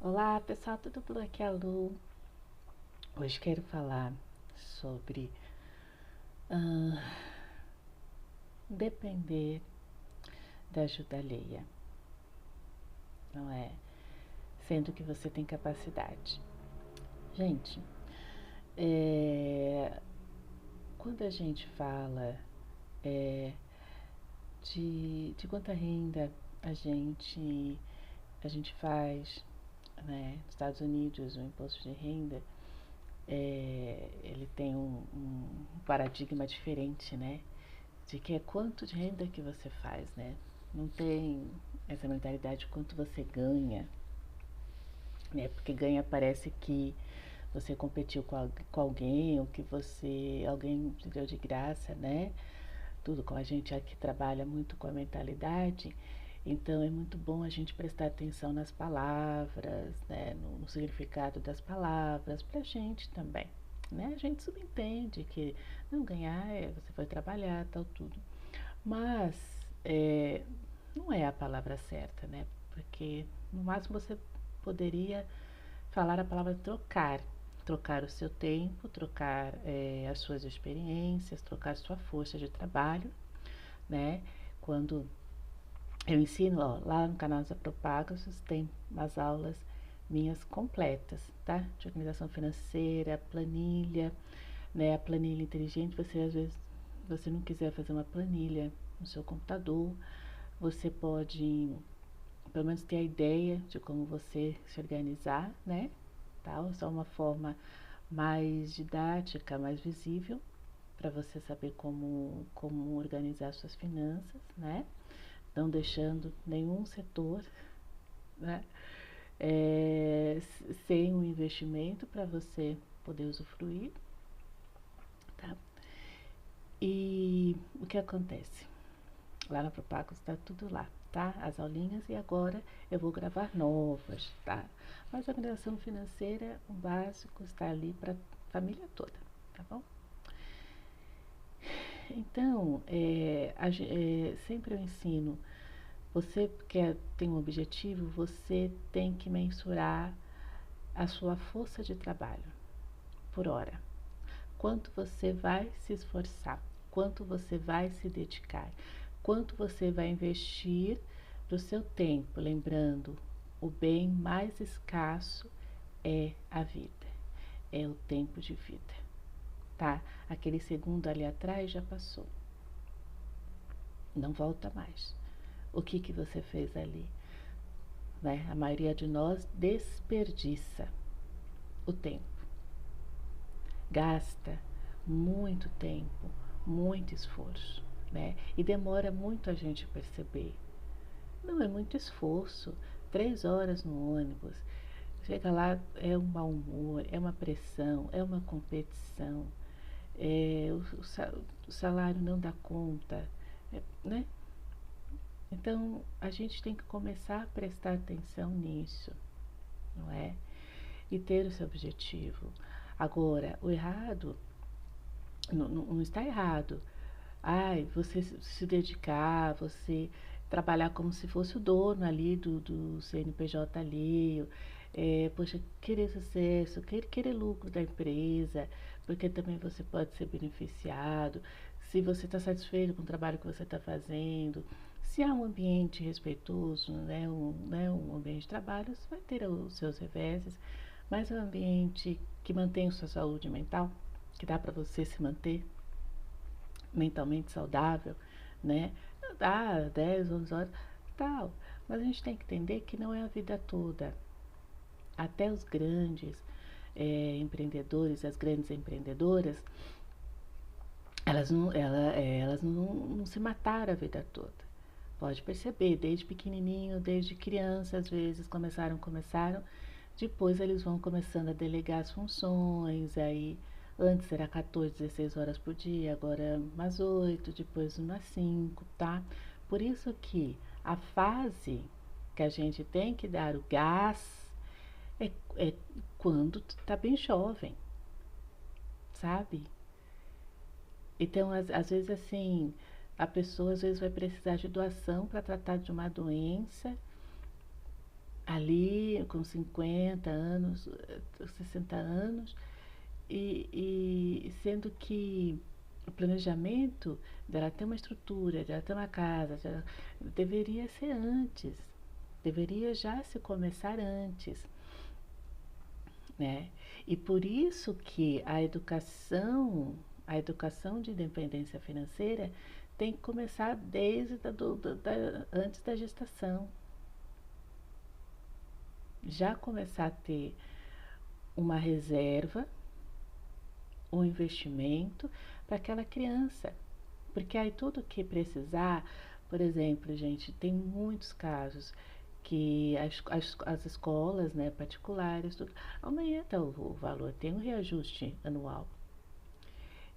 Olá pessoal, tudo bom? Aqui é a Lu. Hoje quero falar sobre ah, depender da ajuda alheia, não é? Sendo que você tem capacidade. Gente, é, quando a gente fala é, de quanta renda a gente faz, né? Nos Estados Unidos, o imposto de renda ele tem um paradigma diferente, né? De que é quanto de renda que você faz, né? Não tem essa mentalidade de quanto você ganha, né? Porque ganha parece que você competiu com alguém, ou que alguém te deu de graça, né? Tudo com a gente aqui trabalha muito com a mentalidade, então é muito bom a gente prestar atenção nas palavras, né? No significado das palavras, pra gente também. Né? A gente subentende que não ganhar você foi trabalhar, tal, tudo. Mas não é a palavra certa, né? Porque no máximo você poderia falar a palavra trocar. Trocar o seu tempo, trocar as suas experiências, trocar sua força de trabalho, né? Quando eu ensino, ó, lá no canal Propagas, tem umas aulas minhas completas, tá? De organização financeira, planilha, né? A planilha inteligente, você às vezes você não quiser fazer uma planilha no seu computador, você pode pelo menos ter a ideia de como você se organizar, né? Tal, só uma forma mais didática, mais visível para você saber como organizar suas finanças, né? Não deixando nenhum setor, né? Sem um investimento para você poder usufruir, tá? E o que acontece? Lá na Propagos está tudo lá, tá? As aulinhas e agora eu vou gravar novas, tá? Mas a organização financeira, o básico está ali para a família toda, tá bom? Então, sempre eu ensino, você quer tem um objetivo, você tem que mensurar a sua força de trabalho por hora. Quanto você vai se esforçar, quanto você vai se dedicar, quanto você vai investir do seu tempo, lembrando, o bem mais escasso é a vida, é o tempo de vida, tá? Aquele segundo ali atrás já passou, não volta mais. O que você fez ali, né? A maioria de nós desperdiça o tempo, gasta muito tempo, muito esforço, né? E demora muito a gente perceber. Não é muito esforço, 3 horas no ônibus, chega lá, é um mau humor, é uma pressão, é uma competição, o salário não dá conta, né? Então a gente tem que começar a prestar atenção nisso, não é? E ter o seu objetivo. Agora, o errado não está errado. Ai, você se dedicar, você trabalhar como se fosse o dono ali do CNPJ alheio, poxa, querer sucesso, querer lucro da empresa, porque também você pode ser beneficiado, se você está satisfeito com o trabalho que você está fazendo, se há um ambiente respeitoso, um ambiente de trabalho, você vai ter os seus reveses, mas é um ambiente que mantém a sua saúde mental, que dá para você se manter mentalmente saudável, né? Dá 10, 11 horas, tal. Mas a gente tem que entender que não é a vida toda. Até os grandes empreendedores, as grandes empreendedoras, elas não se mataram a vida toda. Pode perceber, desde pequenininho, desde criança, às vezes começaram, depois eles vão começando a delegar as funções, aí antes era 14, 16 horas por dia, agora umas 8, depois umas 5, tá? Por isso que a fase que a gente tem que dar o gás é quando tá bem jovem, sabe? Então, às vezes assim, a pessoa às vezes vai precisar de doação para tratar de uma doença. ali com 50 anos, 60 anos, e sendo que o planejamento dela ter uma estrutura, dela ter uma casa, dela, deveria ser antes, deveria já se começar antes, né? E por isso que a educação de independência financeira tem que começar desde antes da gestação. Já começar a ter uma reserva, um investimento para aquela criança. Porque aí tudo que precisar, por exemplo, gente, tem muitos casos que as escolas, né, particulares, tudo, aumenta o valor, tem um reajuste anual.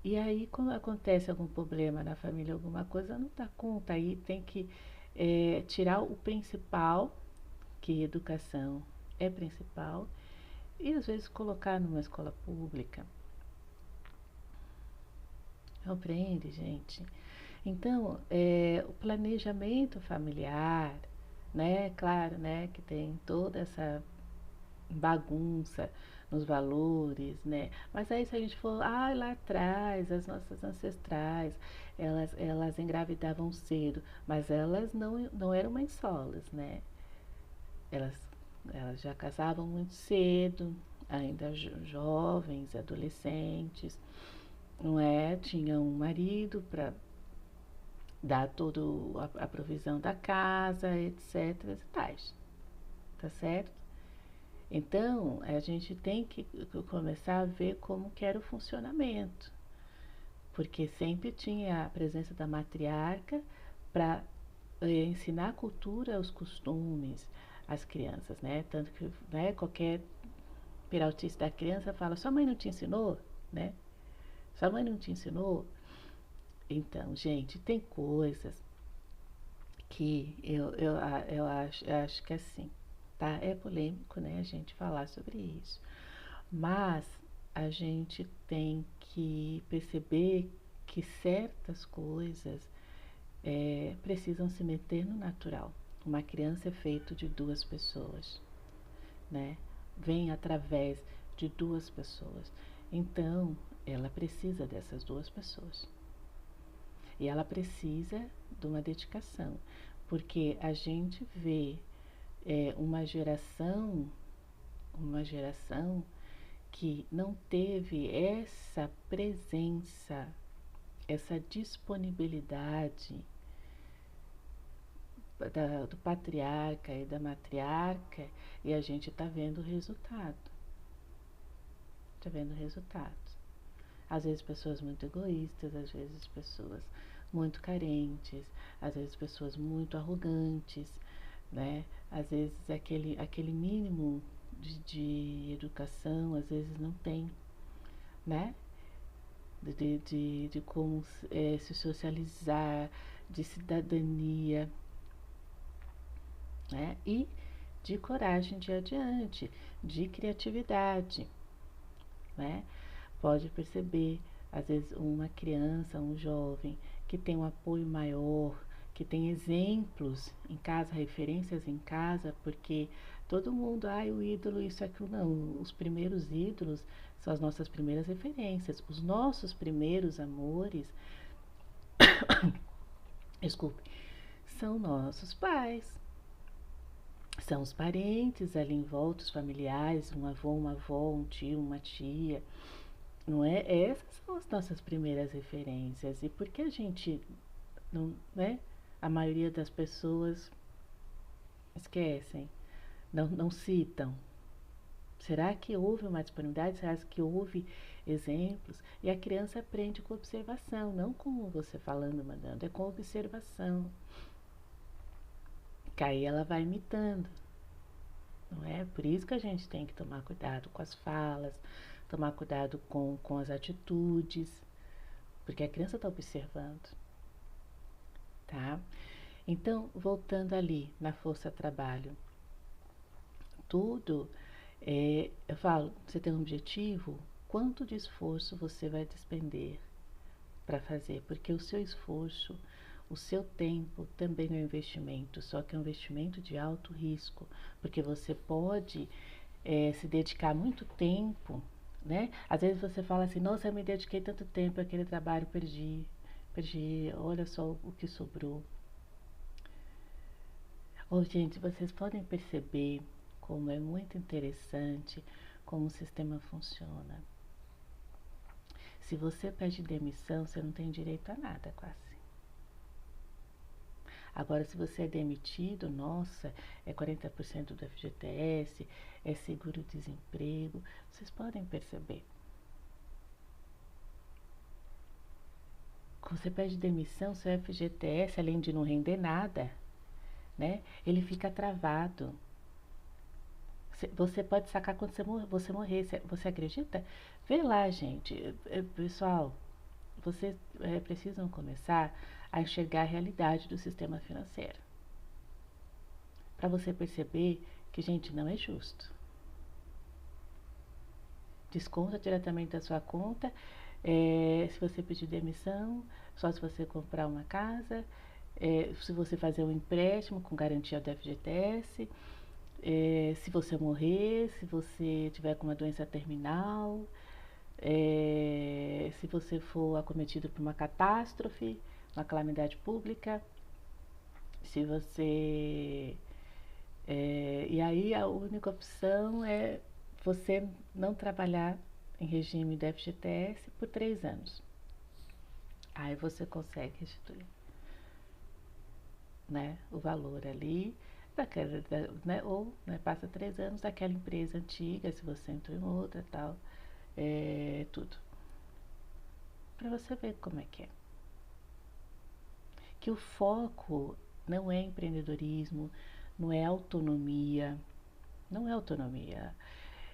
E aí, quando acontece algum problema na família, alguma coisa, não dá conta, aí tem que tirar o principal, que educação é principal, e às vezes colocar numa escola pública. Compreende, gente? Então, o planejamento familiar, né? Claro, né? Que tem toda essa bagunça nos valores, né? Mas aí se a gente for, lá atrás, as nossas ancestrais, elas engravidavam cedo, mas elas não eram mães solas, né? Elas, elas já casavam muito cedo, ainda jovens, adolescentes, não é? Tinham um marido para dar toda a provisão da casa, etc. E tais, tá certo? Então, a gente tem que começar a ver como que era o funcionamento, porque sempre tinha a presença da matriarca para ensinar a cultura, os costumes às crianças, né? Tanto que, né, qualquer pirautice da criança fala, sua mãe não te ensinou, né? Sua mãe não te ensinou? Então, gente, tem coisas que eu acho que é assim, tá? É polêmico, né, a gente falar sobre isso. Mas a gente tem que perceber que certas coisas precisam se meter no natural. Uma criança é feita de duas pessoas, né? Vem através de duas pessoas. Então, ela precisa dessas duas pessoas. E ela precisa de uma dedicação, porque a gente vê uma geração que não teve essa presença, essa disponibilidade do patriarca e da matriarca, e a gente está vendo o resultado. Está vendo o resultado. Às vezes pessoas muito egoístas, às vezes pessoas muito carentes, às vezes pessoas muito arrogantes, né? Às vezes aquele mínimo de educação, às vezes não tem, né? De como se socializar, de cidadania, né? E de coragem de ir adiante, de criatividade, né? Pode perceber, às vezes, uma criança, um jovem que tem um apoio maior, que tem exemplos em casa, referências em casa, porque todo mundo, o ídolo, isso, aquilo, não. Os primeiros ídolos são as nossas primeiras referências. Os nossos primeiros amores, desculpe, são nossos pais. São os parentes ali em volta, os familiares, um avô, uma avó, um tio, uma tia, não é? Essas são as nossas primeiras referências. E por que a gente não, né? A maioria das pessoas esquecem, não citam. Será que houve uma disponibilidade? Será que houve exemplos? E a criança aprende com observação, não com você falando, mandando, é com observação. Que aí ela vai imitando, não é? Por isso que a gente tem que tomar cuidado com as falas, tomar cuidado com as atitudes, porque a criança está observando, tá? Então, voltando ali na força-trabalho, tudo, eu falo, você tem um objetivo, quanto de esforço você vai despender para fazer? Porque o seu esforço, O seu tempo também é um investimento, só que é um investimento de alto risco, porque você pode se dedicar muito tempo, né? Às vezes você fala assim, nossa, eu me dediquei tanto tempo àquele trabalho, perdi, olha só o que sobrou. Oh, gente, vocês podem perceber como é muito interessante como o sistema funciona. Se você pede demissão, você não tem direito a nada, quase. Agora, se você é demitido, nossa, é 40% do FGTS, é seguro-desemprego. Vocês podem perceber. Quando você pede demissão, seu FGTS, além de não render nada, né, ele fica travado. Você pode sacar quando você morrer. Você acredita? Vê lá, gente. Pessoal, vocês precisam começar a enxergar a realidade do sistema financeiro. Para você perceber que, gente, não é justo. Desconta diretamente da sua conta, se você pedir demissão, só se você comprar uma casa, se você fazer um empréstimo com garantia do FGTS, se você morrer, se você tiver com uma doença terminal, se você for acometido por uma catástrofe, uma calamidade pública, se você. E aí a única opção é você não trabalhar em regime de FGTS por 3 anos. Aí você consegue restituir, né, o valor ali daquela, né, ou né, passa 3 anos daquela empresa antiga, se você entrou em outra tal, tudo. Para você ver como é que é. Que o foco não é empreendedorismo, não é autonomia, não é autonomia.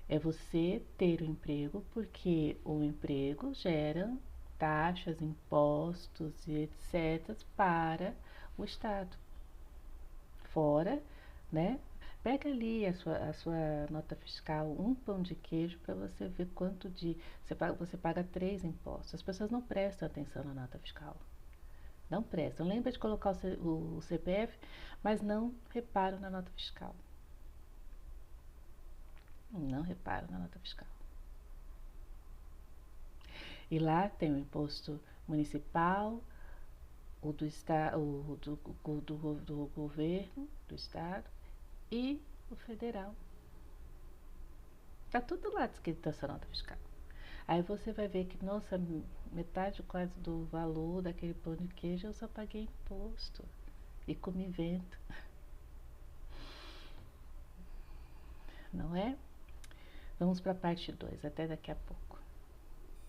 É você ter o emprego, porque o emprego gera taxas, impostos e etc. para o Estado. Fora, né? Pega ali a sua nota fiscal, um pão de queijo, para você ver quanto de. Você paga 3 impostos. As pessoas não prestam atenção na nota fiscal. Não prestam. Lembra de colocar o CPF, mas não reparam na nota fiscal. Não reparam na nota fiscal. E lá tem o imposto municipal, o do, do governo, do estado e o federal. Tá tudo lá descrito essa nota fiscal. Aí você vai ver que, nossa, metade quase do valor daquele pão de queijo eu só paguei imposto e comi vento. Não é? Vamos para a parte 2. Até daqui a pouco.